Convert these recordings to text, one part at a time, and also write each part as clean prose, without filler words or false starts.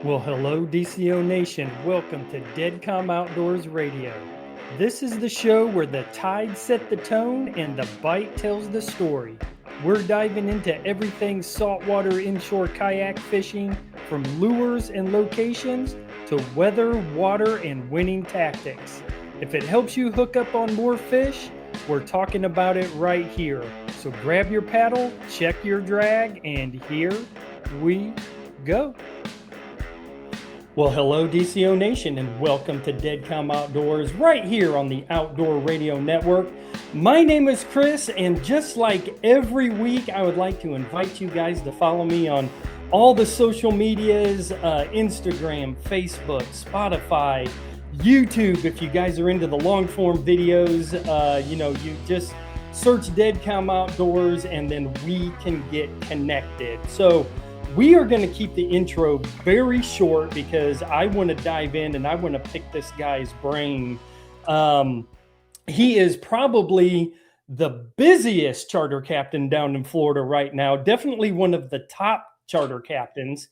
Well, hello, DCO Nation. Welcome to Deadcom Outdoors Radio. This is the show where the tide set the tone and the bite tells the story. We're diving into everything saltwater inshore kayak fishing, from lures and locations to weather, water, and winning tactics. If it helps you hook up on more fish, we're talking about it right here. So grab your paddle, check your drag, and here we go. Well, hello, DCO Nation, and welcome to Deadcom Outdoors right here on the Outdoor Radio Network. My name is Chris, and just like every week, I would like to invite you guys to follow me on all the social medias, Instagram, Facebook, Spotify, YouTube. If you guys are into the long form videos, you just search Deadcom Outdoors, and then we can get connected. So we are going to keep the intro very short because I want to dive in and I want to pick this guy's brain. He is probably the busiest charter captain down in Florida right now. Definitely one of the top charter captains.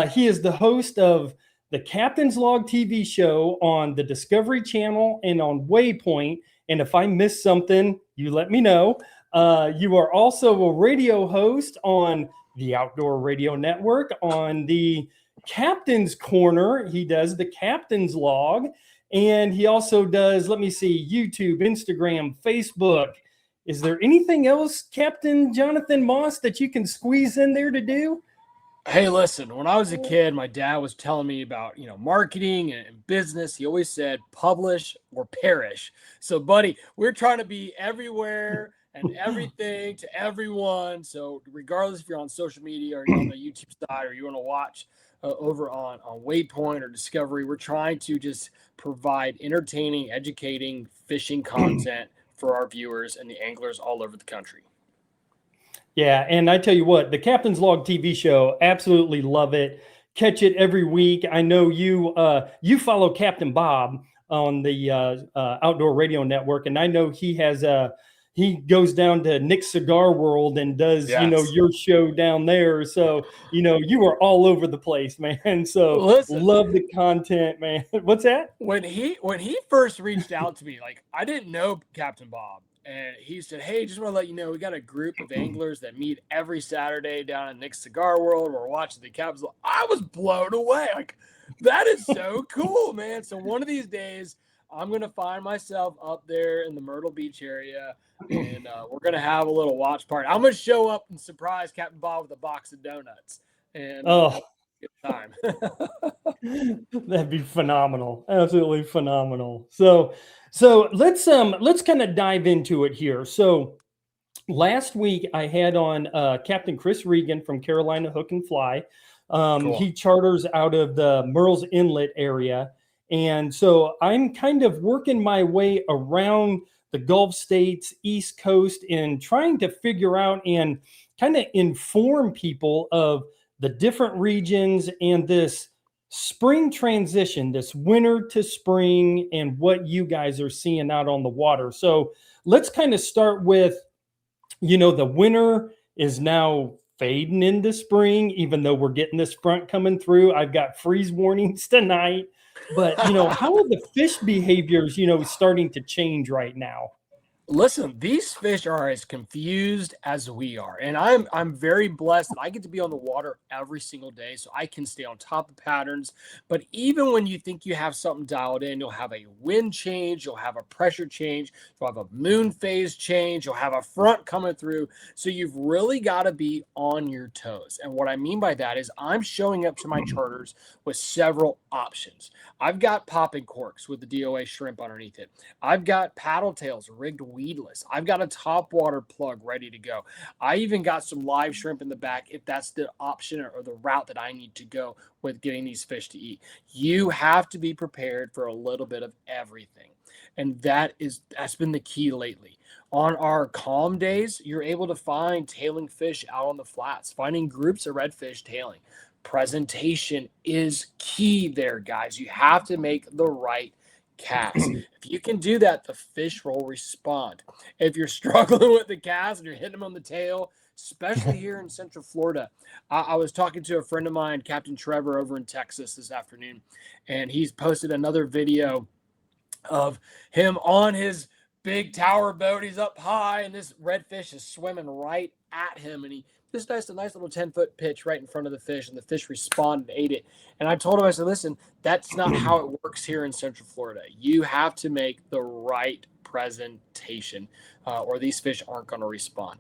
He is the host of the Captain's Log TV show on the Discovery Channel and on Waypoint. And if I missed something, you let me know. You are also a radio host on the Outdoor Radio Network on the Captain's Corner. He does the Captain's Log, and he also does, let me see, YouTube, Instagram, Facebook. Is there anything else, Captain Jonathan Moss, that you can squeeze in there to do? Hey, listen, when I was a kid, my dad was telling me about, marketing and business. He always said publish or perish. So, buddy, we're trying to be everywhere and everything to everyone. So regardless if you're on social media or you're on the YouTube side or you want to watch over on Waypoint or Discovery, we're trying to just provide entertaining, educating fishing content for our viewers and the anglers all over the country. Yeah, and I tell you what, the Captain's Log TV show, absolutely love it. Catch it every week. I know you follow Captain Bob on the Outdoor Radio Network, and I know he goes down to Nick's Cigar World and does, your show down there. So, you are all over the place, man. So listen, love the content, man. What's that? When he first reached out to me, like, I didn't know Captain Bob. And he said, hey, just want to let you know, we got a group of anglers that meet every Saturday down at Nick's Cigar World. We're watching the Caps. I was blown away. Like, that is so cool, man. So one of these days, I'm going to find myself up there in the Myrtle Beach area, and we're going to have a little watch party. I'm going to show up and surprise Captain Bob with a box of donuts. And good time. That'd be phenomenal. Absolutely phenomenal. So let's kind of dive into it here. So last week I had on Captain Chris Regan from Carolina Hook and Fly. Cool. He charters out of the Murrells Inlet area. And so I'm kind of working my way around the Gulf states, East Coast, and trying to figure out and kind of inform people of the different regions and this spring transition, this winter to spring, and what you guys are seeing out on the water. So let's kind of start with, the winter is now fading into spring, even though we're getting this front coming through. I've got freeze warnings tonight, but how are the fish behaviors, starting to change right now? Listen, these fish are as confused as we are, and I'm very blessed that I get to be on the water every single day, so I can stay on top of patterns. But even when you think you have something dialed in, you'll have a wind change, you'll have a pressure change, you'll have a moon phase change, you'll have a front coming through. So you've really got to be on your toes. And what I mean by that is I'm showing up to my charters with several options. I've got popping corks with the DOA shrimp underneath it. I've got paddle tails rigged weedless. I've got a topwater plug ready to go. I even got some live shrimp in the back if that's the option or the route that I need to go with getting these fish to eat. You have to be prepared for a little bit of everything. And that's been the key lately. On our calm days, you're able to find tailing fish out on the flats, finding groups of redfish tailing. Presentation is key there, guys. You have to make the right cast. If you can do that, the fish will respond. If you're struggling with the cast and you're hitting them on the tail, especially here in Central Florida. I was talking to a friend of mine, Captain Trevor, over in Texas this afternoon, and he's posted another video of him on his big tower boat. He's up high, and this redfish is swimming right at him, and he just does a nice little 10-foot pitch right in front of the fish, and the fish responded and ate it. And I told him, I said, listen, that's not how it works here in Central Florida. You have to make the right presentation, or these fish aren't going to respond.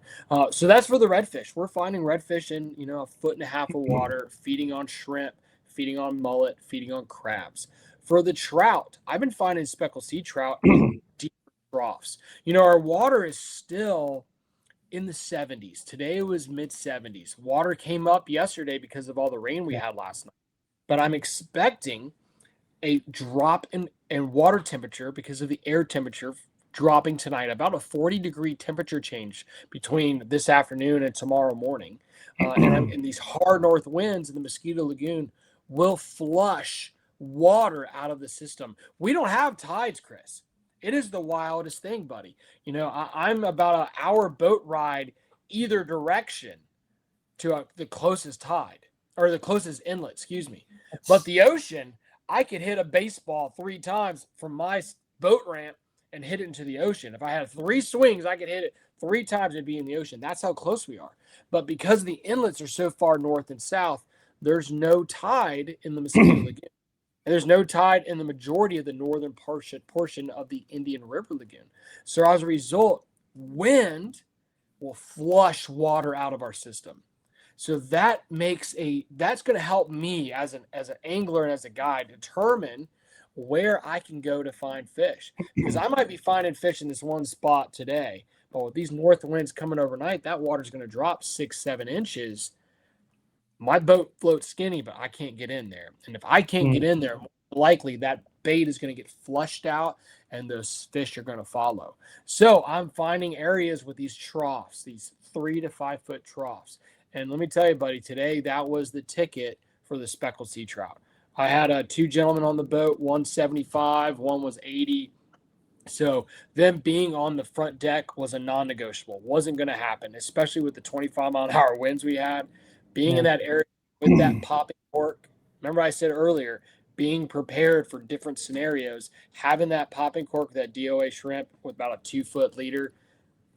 So that's for the redfish. We're finding redfish in, 1.5 feet of water, feeding on shrimp, feeding on mullet, feeding on crabs. For the trout, I've been finding speckled sea trout in deep troughs. Our water is still in the 70s. Today it was mid 70s. Water came up yesterday because of all the rain we had last night. But I'm expecting a drop in water temperature because of the air temperature dropping tonight, about a 40-degree temperature change between this afternoon and tomorrow morning. And these hard north winds in the Mosquito Lagoon will flush water out of the system. We don't have tides, Chris. It is the wildest thing, buddy. I'm about an hour boat ride either direction to the closest tide, or the closest inlet, excuse me. But the ocean, I could hit a baseball 3 times from my boat ramp and hit it into the ocean. If I had 3 swings, I could hit it 3 times and be in the ocean. That's how close we are. But because the inlets are so far north and south, there's no tide in the Mosquito Lagoon. And there's no tide in the majority of the northern portion of the Indian River Lagoon. So as a result, wind will flush water out of our system. So that's going to help me as an angler and as a guide determine where I can go to find fish. Because I might be finding fish in this one spot today, but with these north winds coming overnight, that water's going to drop 6-7 inches. My boat floats skinny, but I can't get in there. And if I can't get in there, likely that bait is going to get flushed out and those fish are going to follow. So I'm finding areas with these troughs, these 3 to 5 foot troughs. And let me tell you, buddy, today that was the ticket for the speckled sea trout. I had 2 gentlemen on the boat, 175, one was 80. So them being on the front deck was a non-negotiable. Wasn't going to happen, especially with the 25-mile-an-hour winds we had. Being in that area with that popping cork. Remember I said earlier, being prepared for different scenarios, having that popping cork, that DOA shrimp with about a 2-foot leader,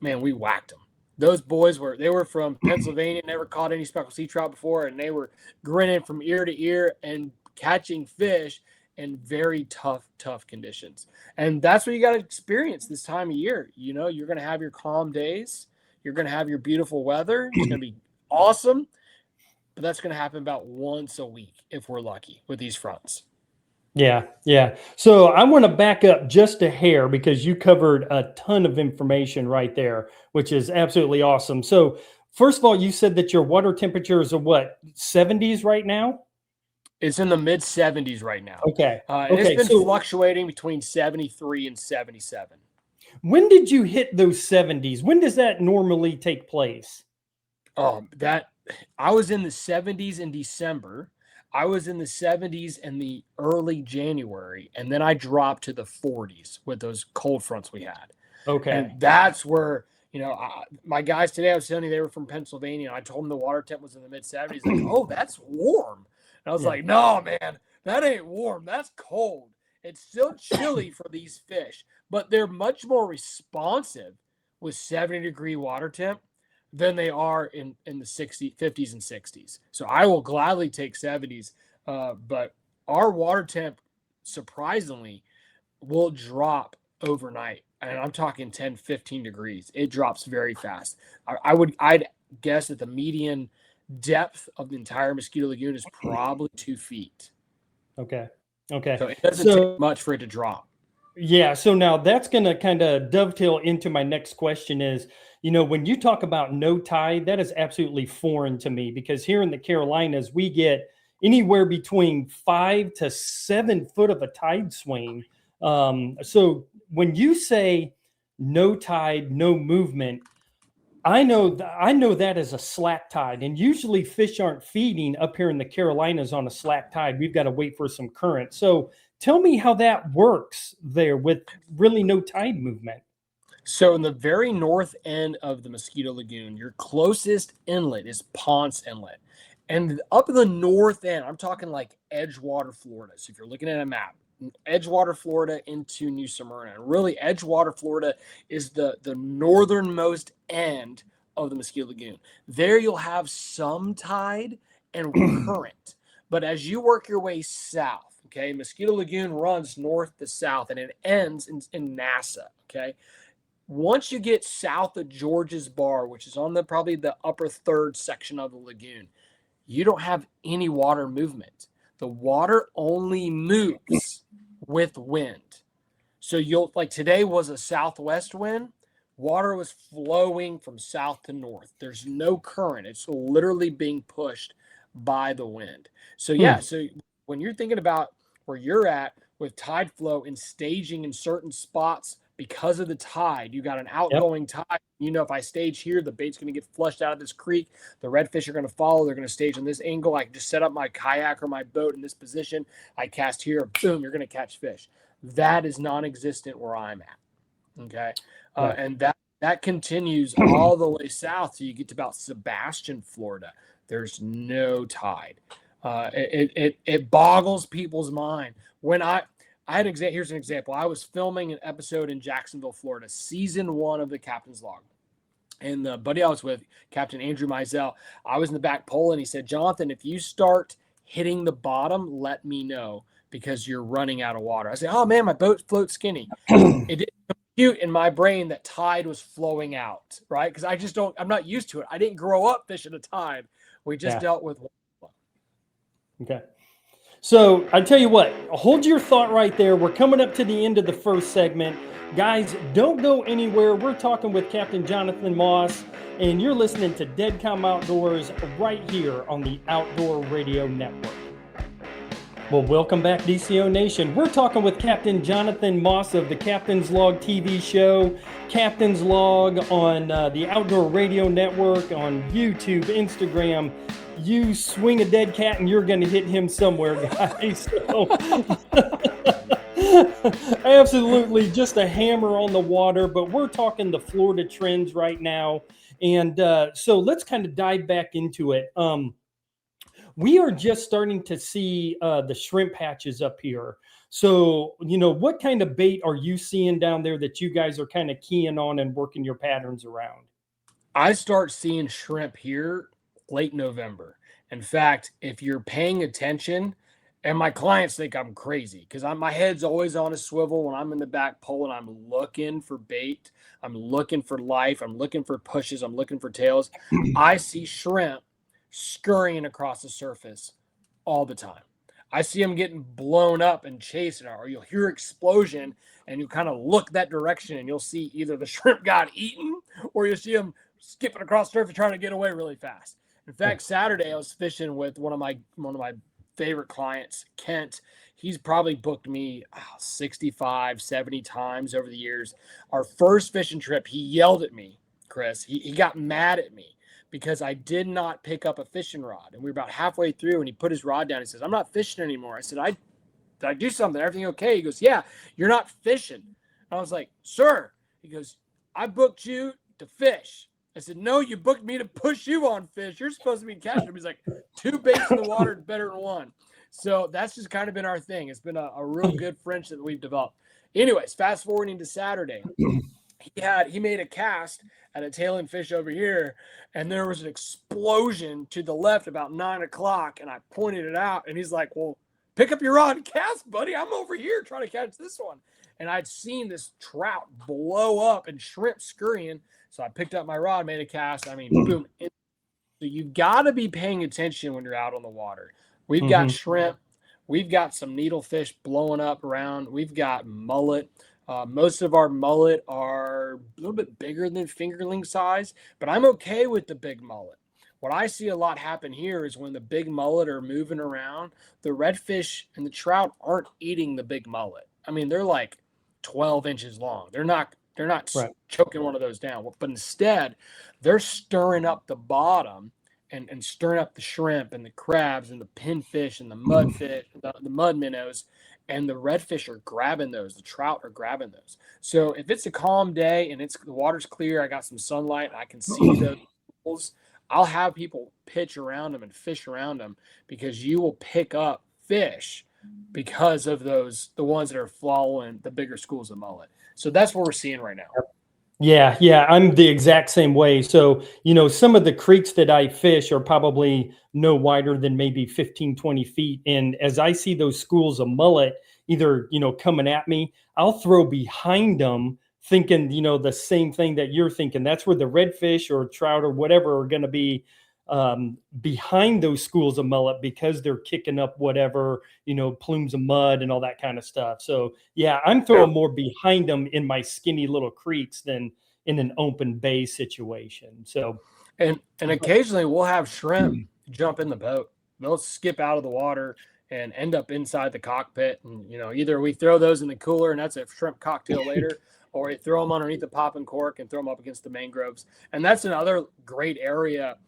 man, we whacked them. Those boys were from Pennsylvania, never caught any speckled sea trout before, and they were grinning from ear to ear and catching fish in very tough conditions. And that's what you got to experience this time of year. You're going to have your calm days. You're going to have your beautiful weather. It's going to be awesome. But that's going to happen about once a week if we're lucky with these fronts. Yeah. So I want to back up just a hair because you covered a ton of information right there, which is absolutely awesome. So first of all, you said that your water temperatures are what, 70s right now? It's in the mid 70s right now. Okay. And it's been fluctuating between 73 and 77. When did you hit those 70s? When does that normally take place? I was in the 70s in December. I was in the 70s in the early January, and then I dropped to the 40s with those cold fronts we had. Okay. And that's where, my guys today, I was telling you they were from Pennsylvania, and I told them the water temp was in the mid 70s. Like, oh, that's warm. And I was like, no, man, that ain't warm. That's cold. It's still chilly for these fish, but they're much more responsive with 70-degree water temp than they are in the 50s and 60s. So I will gladly take 70s, but our water temp, surprisingly, will drop overnight. And I'm talking 10, 15 degrees. It drops very fast. I'd guess that the median depth of the entire Mosquito Lagoon is probably 2 feet. Okay. So it doesn't take much for it to drop. Yeah. So now that's going to kind of dovetail into my next question is, when you talk about no tide, that is absolutely foreign to me because here in the Carolinas, we get anywhere between 5 to 7 foot of a tide swing. So when you say no tide, no movement, I know that as a slack tide, and usually fish aren't feeding up here in the Carolinas on a slack tide. We've got to wait for some current. So tell me how that works there with really no tide movement. So in the very north end of the Mosquito Lagoon, your closest inlet is Ponce Inlet. And up in the north end, I'm talking like Edgewater, Florida. So if you're looking at a map, Edgewater, Florida into New Smyrna. And really, Edgewater, Florida is the northernmost end of the Mosquito Lagoon. There you'll have some tide and current. But as you work your way south, okay, Mosquito Lagoon runs north to south and it ends in NASA, okay? Once you get south of George's Bar, which is on probably the upper third section of the lagoon, you don't have any water movement. The water only moves with wind. So you'll like today was a southwest wind. Water was flowing from south to north. There's no current. It's literally being pushed by the wind. So yeah, so when you're thinking about where you're at with tide flow and staging in certain spots because of the tide, you got an outgoing tide. You know, if I stage here, the bait's going to get flushed out of this creek. The redfish are going to follow. They're going to stage on this angle. I can just set up my kayak or my boat in this position. I cast here. Boom, you're going to catch fish. That is non-existent where I'm at. Okay. And that continues all the way south till you get to about Sebastian, Florida. There's no tide. It boggles people's mind. When I had here's an example. I was filming an episode in Jacksonville, Florida, season 1 of the Captain's Log. And the buddy I was with, Captain Andrew Mizell, I was in the back pole and he said, Jonathan, if you start hitting the bottom, let me know because you're running out of water. I said, oh man, my boat floats skinny. It didn't compute in my brain that tide was flowing out, right? Because I'm not used to it. I didn't grow up fishing a tide. We just dealt with water flow. Okay. So I tell you what, hold your thought right there. We're coming up to the end of the first segment. Guys, don't go anywhere. We're talking with Captain Jonathan Moss, and you're listening to Deadcom Outdoors right here on the Outdoor Radio Network. Well, welcome back, DCO Nation. We're talking with Captain Jonathan Moss of the Captain's Log TV show, Captain's Log on the Outdoor Radio Network, on YouTube, Instagram. You swing a dead cat and you're going to hit him somewhere, guys. So, absolutely just a hammer on the water, but we're talking the Florida trends right now. And so let's kind of dive back into it. We are just starting to see the shrimp hatches up here. So, what kind of bait are you seeing down there that you guys are kind of keying on and working your patterns around? I start seeing shrimp here late November. In fact, if you're paying attention, and my clients think I'm crazy because my head's always on a swivel when I'm in the back pole and I'm looking for bait. I'm looking for life. I'm looking for pushes. I'm looking for tails. I see shrimp scurrying across the surface all the time. I see them getting blown up and chasing, or you'll hear explosion and you kind of look that direction and you'll see either the shrimp got eaten or you'll see them skipping across the surface trying to get away really fast. In fact, Saturday I was fishing with one of my favorite clients, Kent. He's probably booked me 65, 70 times over the years. Our first fishing trip, he yelled at me, Chris. He got mad at me because I did not pick up a fishing rod. And we were about halfway through and he put his rod down. He says, I'm not fishing anymore. I said, did I do something? Everything okay? He goes, yeah, you're not fishing. I was like, sir. He goes, I booked you to fish. I said, no, you booked me to push you on fish. You're supposed to be catching them. He's like, 2 baits in the water is better than 1. So that's just kind of been our thing. It's been a real good friendship that we've developed. Anyways, fast forwarding to Saturday, he made a cast at a tailing fish over here, and there was an explosion to the left about 9 o'clock, and I pointed it out, and he's like, well, pick up your rod and cast, buddy. I'm over here trying to catch this one. And I'd seen this trout blow up and shrimp scurrying. So I picked up my rod, made a cast. I mean, boom. So you've got to be paying attention when you're out on the water. We've got shrimp. We've got some needlefish blowing up around. We've got mullet. Most of our mullet are a little bit bigger than fingerling size, but I'm okay with the big mullet. What I see a lot happen here is when the big mullet are moving around, the redfish and the trout aren't eating the big mullet. I mean, they're like 12 inches long. They're not choking one of those down, but instead they're stirring up the bottom and stirring up the shrimp and the crabs and the pinfish and the mudfish, the mud minnows, and the redfish are grabbing those. The trout are grabbing those. So if it's a calm day and the water's clear, I got some sunlight, I can see those pools, I'll have people pitch around them and fish around them because you will pick up fish because of the ones that are following the bigger schools of mullet. So that's what we're seeing right now. Yeah, yeah, I'm the exact same way. So, some of the creeks that I fish are probably no wider than maybe 15, 20 feet. And as I see those schools of mullet either, coming at me, I'll throw behind them thinking, the same thing that you're thinking. That's where the redfish or trout or whatever are going to be behind those schools of mullet because they're kicking up whatever, plumes of mud and all that kind of stuff. So yeah, I'm throwing more behind them in my skinny little creeks than in an open bay situation. So, and occasionally we'll have shrimp jump in the boat. They'll skip out of the water and end up inside the cockpit. And, either we throw those in the cooler and that's a shrimp cocktail later, or we throw them underneath the popping cork and throw them up against the mangroves. And that's another great area.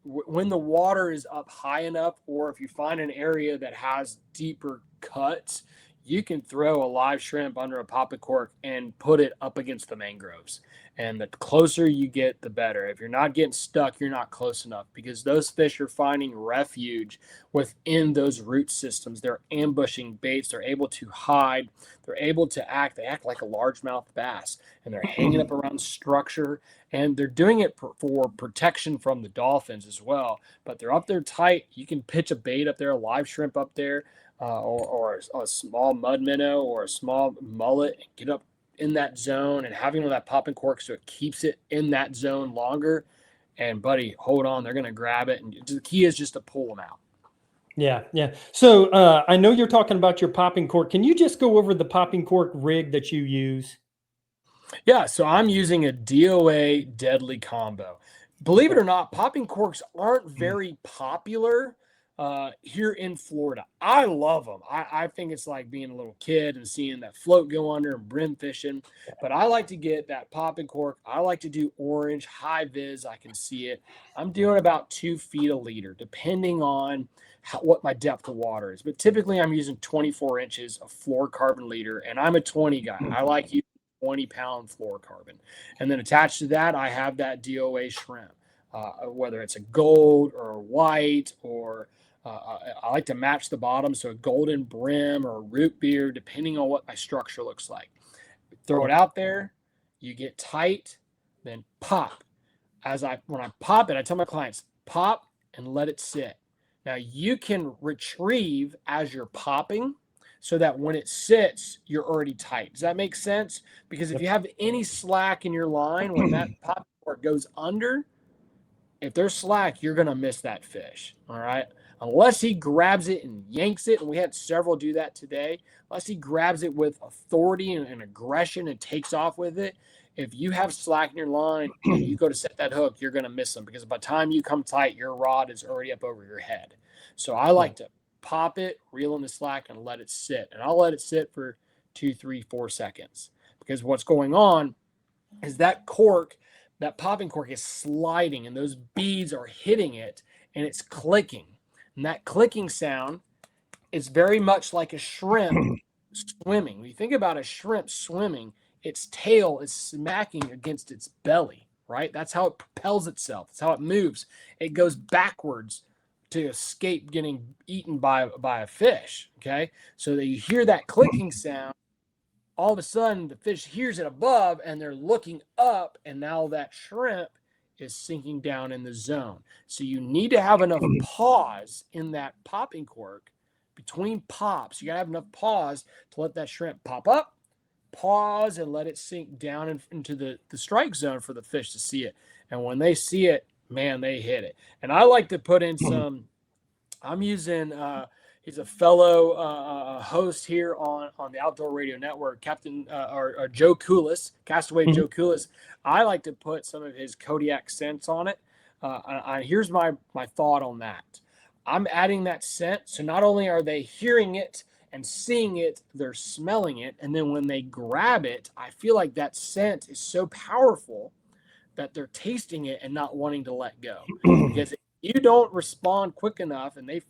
When the water is up high enough, or if you find an area that has deeper cuts, you can throw a live shrimp under a popping cork and put it up against the mangroves. And the closer you get, the better. If you're not getting stuck, you're not close enough, because those fish are finding refuge within those root systems. They're ambushing baits. They're able to hide. They're able to act. They act like a largemouth bass, and they're hanging up around structure, and they're doing it for protection from the dolphins as well. But they're up there tight. You can pitch a bait up there, a live shrimp up there, or a small mud minnow or a small mullet, and get up in that zone and having that popping cork so it keeps it in that zone longer. And buddy, hold on, they're going to grab it. And the key is just to pull them out. Yeah, yeah. So I know you're talking about your popping cork. Can you just go over the popping cork rig that you use? Yeah, so I'm using a DOA deadly combo. Believe it or not, popping corks aren't very popular here in Florida. I love them. I think it's like being a little kid and seeing that float go under and brim fishing. But I like to get that popping cork. I like to do orange, high vis. I can see it. I'm doing about 2 feet a leader, depending on what my depth of water is. But typically I'm using 24 inches of fluorocarbon leader, and I'm a 20 guy. I like using 20-pound fluorocarbon. And then attached to that, I have that DOA shrimp, whether it's a gold or a white, or I like to match the bottom, so a golden brim or a root beer, depending on what my structure looks like. Throw it out there, you get tight, then pop. When I pop it, I tell my clients, pop and let it sit. Now you can retrieve as you're popping, so that when it sits, you're already tight. Does that make sense? Because if you have any slack in your line, when that pop cork goes under, if there's slack, you're going to miss that fish. All right. Unless he grabs it and yanks it. And we had several do that today. Unless he grabs it with authority and aggression and takes off with it. If you have slack in your line and you go to set that hook, you're going to miss them, because by the time you come tight, your rod is already up over your head. So I like to pop it, reel in the slack, and let it sit. And I'll let it sit for 2, 3, 4 seconds, because what's going on is that popping cork is sliding, and those beads are hitting it, and it's clicking. And that clicking sound is very much like a shrimp swimming. When you think about a shrimp swimming, its tail is smacking against its belly, right? That's how it propels itself. That's how it moves. It goes backwards to escape getting eaten by a fish. Okay. So that you hear that clicking sound, all of a sudden the fish hears it above and they're looking up, and now that shrimp is sinking down in the zone. So you need to have enough pause in that popping cork between pops. You got to have enough pause to let that shrimp pop up, pause, and let it sink down into the strike zone for the fish to see it. And when they see it, man, they hit it. And I like to put in some, I'm using, he's a fellow host here on the Outdoor Radio Network, Captain or Joe Coolis, Castaway Joe Coolis. I like to put some of his Kodiak scents on it. Here's my thought on that. I'm adding that scent, so not only are they hearing it and seeing it, they're smelling it. And then when they grab it, I feel like that scent is so powerful that they're tasting it and not wanting to let go, because you don't respond quick enough and they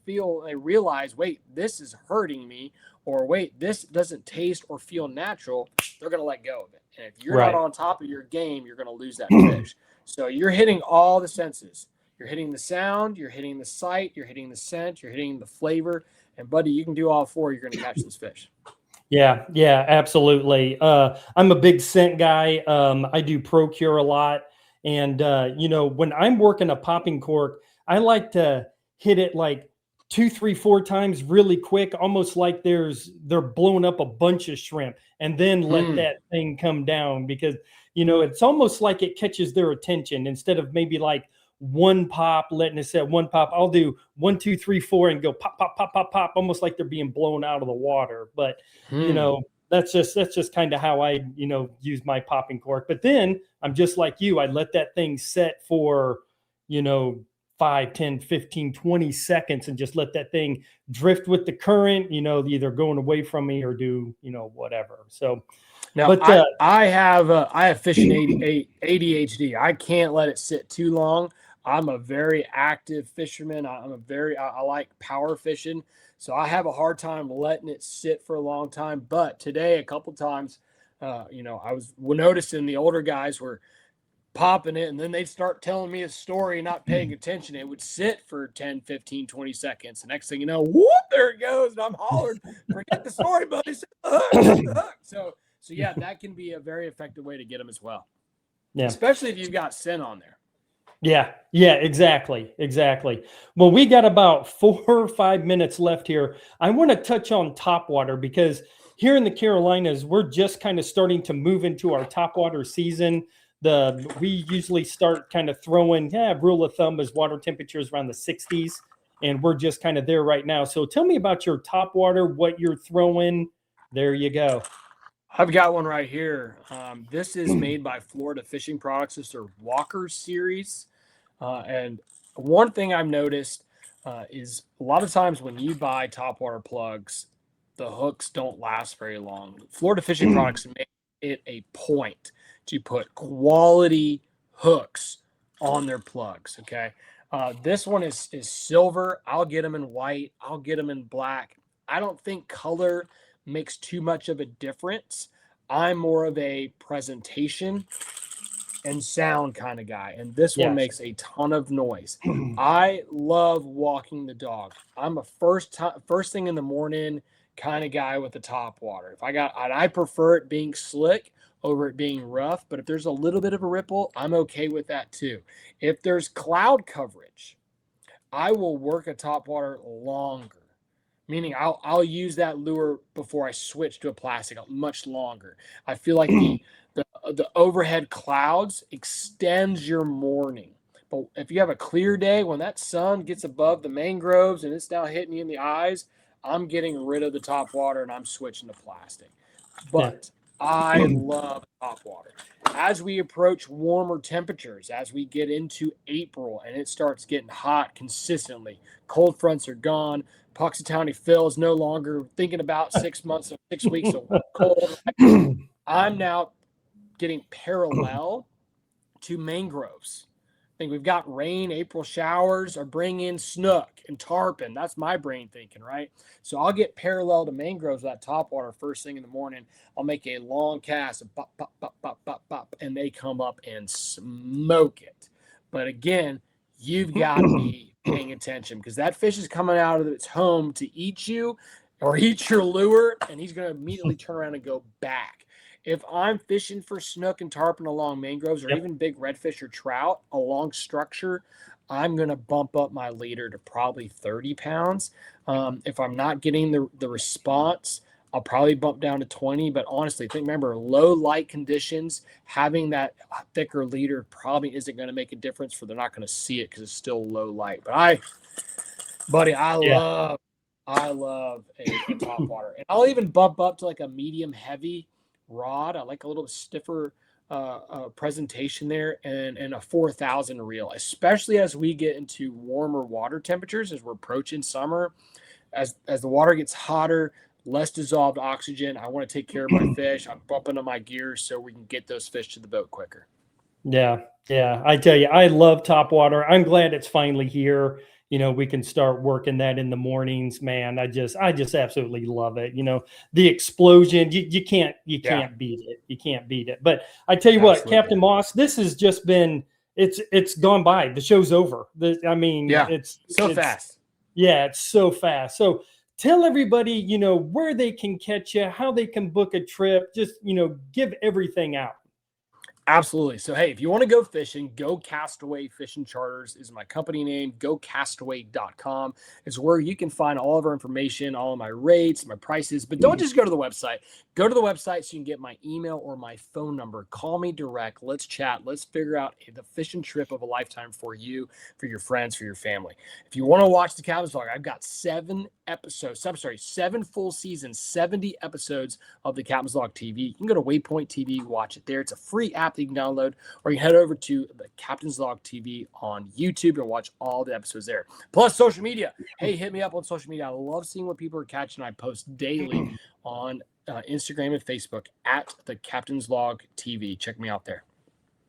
realize, wait, this is hurting me, or wait, this doesn't taste or feel natural, they're going to let go of it. And if you're not Right. on top of your game, you're going to lose that fish. So you're hitting all the senses. You're hitting the sound, you're hitting the sight, you're hitting the scent, you're hitting the flavor. And buddy, you can do all four. You're going to catch this fish. Yeah, yeah, absolutely. I'm a big scent guy. I do procure a lot. And, when I'm working a popping cork, I like to hit it like two, three, four times really quick, almost like they're blowing up a bunch of shrimp, and then let that thing come down, because, it's almost like it catches their attention instead of maybe like one pop, letting it set one pop. I'll do one, two, three, four, and go pop, pop, pop, pop, pop, almost like they're being blown out of the water. But that's just kind of how I, use my popping cork. But then I'm just like you. I let that thing set for, you know, 5, 10, 15, 20 seconds, and just let that thing drift with the current, either going away from me or do, whatever. So, Now, but I have fishing ADHD. I can't let it sit too long. I'm a very active fisherman. I like power fishing, so I have a hard time letting it sit for a long time. But today, a couple times, I was noticing the older guys were popping it, and then they'd start telling me a story, not paying attention. It would sit for 10, 15, 20 seconds. The next thing you know, whoop, there it goes. And I'm hollered, forget the story, buddy. Set the hook, set the hook. So yeah, that can be a very effective way to get them as well. yeah. Especially if you've got scent on there. Yeah, exactly. Well, we got about 4 or 5 minutes left here. I want to touch on topwater, because here in the Carolinas, we're just kind of starting to move into our topwater season. We usually start kind of throwing, rule of thumb is water temperatures around the 60s, and we're just kind of there right now. So tell me about your topwater, what you're throwing. There you go. I've got one right here. This is made by Florida Fishing Products. It's their Walker series. And one thing I've noticed is a lot of times when you buy topwater plugs, the hooks don't last very long. Florida Fishing Products make it a point to put quality hooks on their plugs. Okay. This one is silver. I'll get them in white. I'll get them in black. I don't think color makes too much of a difference. I'm more of a presentation and sound kind of guy, and this one makes a ton of noise. I love walking the dog. I'm a first thing in the morning kind of guy with the top water. I prefer it being slick over it being rough, but if there's a little bit of a ripple, I'm okay with that too. If there's cloud coverage, I will work a top water longer. Meaning I'll use that lure before I switch to a plastic much longer. I feel like the overhead clouds extends your morning. But if you have a clear day, when that sun gets above the mangroves and it's now hitting you in the eyes, I'm getting rid of the top water and I'm switching to plastic. But I love top water. As we approach warmer temperatures, as we get into April and it starts getting hot consistently, cold fronts are gone. Puxatawny Phil is no longer thinking about 6 months or 6 weeks of cold. I'm now getting parallel to mangroves. I think we've got rain, April showers are bringing in snook and tarpon. That's my brain thinking, right? So I'll get parallel to mangroves, that top water first thing in the morning. I'll make a long cast of pop, pop, pop, pop, pop, pop, and they come up and smoke it. But again, you've got to be paying attention, because that fish is coming out of its home to eat you or eat your lure, and he's going to immediately turn around and go back. If I'm fishing for snook and tarpon along mangroves, or even big redfish or trout along structure, I'm going to bump up my leader to probably 30 pounds. If I'm not getting the response, I'll probably bump down to 20. But honestly, remember, low light conditions, having that thicker leader probably isn't going to make a difference, for they're not going to see it because it's still low light. But I love a top water. And I'll even bump up to like a medium heavy rod. I like a little stiffer presentation there, and a 4,000 reel, especially as we get into warmer water temperatures, as we're approaching summer, as the water gets hotter, less dissolved oxygen. I want to take care of my fish. I'm bumping on my gear so we can get those fish to the boat quicker. Yeah, yeah. I tell you, I love top water. I'm glad it's finally here. We can start working that in the mornings, man. I just absolutely love it. The explosion, you Yeah, can't beat it. You can't beat it. But I tell you what, absolutely. Captain Moss, this has just been it's gone by. The show's over. I mean, Yeah, so fast. yeah, it's so fast. So tell everybody, where they can catch you, how they can book a trip. Just, give everything out. Absolutely. So, hey, if you want to go fishing, Go Castaway Fishing Charters is my company name. GoCastaway.com is where you can find all of our information, all of my rates, my prices. But don't just go to the website. Go to the website so you can get my email or my phone number. Call me direct. Let's chat. Let's figure out the fishing trip of a lifetime for you, for your friends, for your family. If you want to watch the Captain's Vlog, I've got 7 full seasons, 70 episodes of the Captain's Log TV. You can go to Waypoint TV, watch it there. It's a free app that you can download, or you can head over to the Captain's Log TV on YouTube and watch all the episodes there. Plus, social media. Hey, hit me up on social media. I love seeing what people are catching. I post daily on Instagram and Facebook at the Captain's Log TV. Check me out there.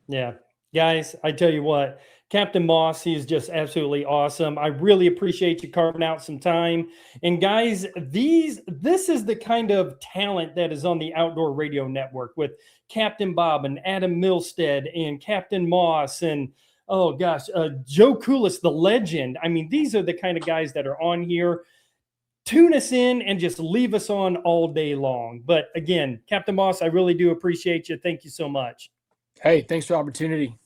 Yeah. Guys, I tell you what, Captain Moss, he is just absolutely awesome. I really appreciate you carving out some time. And guys, this is the kind of talent that is on the Outdoor Radio Network with Captain Bob and Adam Milstead and Captain Moss and oh gosh, Joe Coolis, the legend. I mean, these are the kind of guys that are on here. Tune us in and just leave us on all day long. But again, Captain Moss, I really do appreciate you. Thank you so much. Hey, thanks for the opportunity.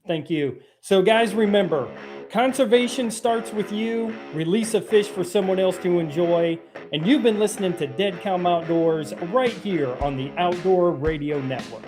Thank you. So, guys, remember, conservation starts with you. Release a fish for someone else to enjoy. And you've been listening to Dead Calm Outdoors right here on the Outdoor Radio Network.